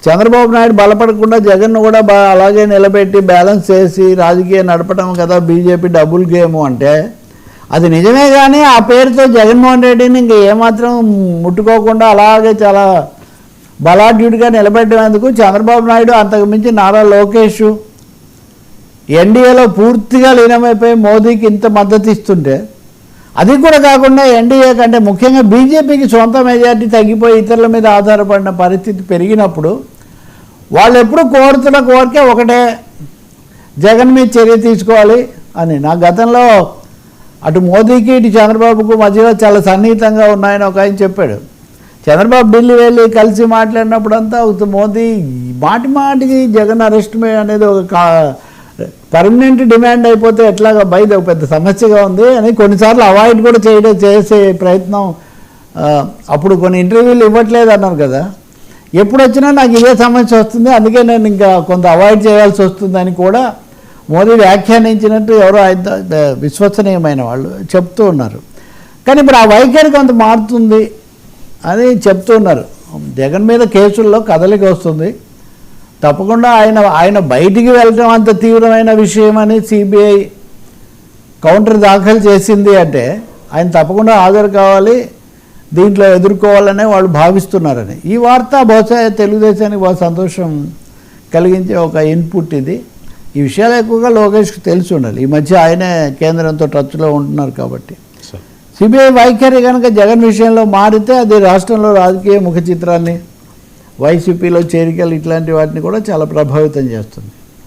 చంద్రబాబు నాయుడు బలపడకుండా జగన్ను కూడా అలాగే నిలబెట్టి బ్యాలెన్స్ చేసి రాజకీయం నడపడం కదా బీజేపీ డబుల్ గేము అంటే అది నిజమే. కానీ ఆ పేరుతో జగన్మోహన్ రెడ్డిని ఇంక ఏమాత్రం ముట్టుకోకుండా అలాగే చాలా బలాఢ్యుడిగా నిలబెట్టేందుకు చంద్రబాబు నాయుడు, అంతకుమించి నారా లోకేష్ ఎన్డీఏలో పూర్తిగా లీనమైపోయి మోదీకి ఇంత మద్దతు ఇస్తుంటే, అది కూడా కాకుండా ఎన్డీఏ కంటే ముఖ్యంగా బీజేపీకి సొంత మెజార్టీ తగ్గిపోయి ఇతరుల మీద ఆధారపడిన పరిస్థితి పెరిగినప్పుడు వాళ్ళు ఎప్పుడు కోరుతున్న కోరికే ఒకటే, జగన్ మీద చర్య తీసుకోవాలి అని. నా గతంలో అటు మోదీకి ఇటు చంద్రబాబుకు మధ్యలో చాలా సన్నిహితంగా ఉన్నాయని ఒక ఆయన చెప్పాడు. చంద్రబాబు ఢిల్లీ వెళ్ళి కలిసి మాట్లాడినప్పుడంతా మోదీ మాటికి జగన్ అరెస్ట్ అనేది ఒక పర్మనెంట్ డిమాండ్ అయిపోతే ఎట్లాగా బయట ఒక పెద్ద సమస్యగా ఉంది అని కొన్నిసార్లు అవాయిడ్ కూడా చేసే ప్రయత్నం. అప్పుడు కొన్ని ఇంటర్వ్యూలు ఇవ్వట్లేదు అన్నారు కదా, ఎప్పుడు వచ్చినా నాకు ఇదే సమస్య వస్తుంది, అందుకే నేను ఇంకా కొంత అవాయిడ్ చేయాల్సి వస్తుందని కూడా మోదీ వ్యాఖ్యానించినట్టు ఎవరో విశ్వసనీయమైన వాళ్ళు చెప్తూ ఉన్నారు. కానీ ఇప్పుడు ఆ వైఖరి కొంత మారుతుంది అని చెప్తూ ఉన్నారు. జగన్ మీద కేసుల్లో కదలిక వస్తుంది తప్పకుండా. ఆయన బయటికి వెళ్ళడం అంత తీవ్రమైన విషయం అని సిబిఐ కౌంటర్ దాఖలు చేసింది అంటే ఆయన తప్పకుండా హాజరు కావాలి, దీంట్లో ఎదుర్కోవాలనే వాళ్ళు భావిస్తున్నారని. ఈ వార్త బహుశా తెలుగుదేశానికి బాగా సంతోషం కలిగించే ఒక ఇన్పుట్ ఇది. ఈ విషయాలు ఎక్కువగా లోకేష్కి తెలిసి ఉండాలి. ఈ మధ్య ఆయనే కేంద్రంతో టచ్లో ఉంటున్నారు కాబట్టి. సిబిఐ వైఖరి కనుక జగన్ విషయంలో మారితే అది రాష్ట్రంలో రాజకీయ ముఖ చిత్రాన్ని, వైసీపీలో చేరికలు ఇట్లాంటి వాటిని కూడా చాలా ప్రభావితం చేస్తుంది.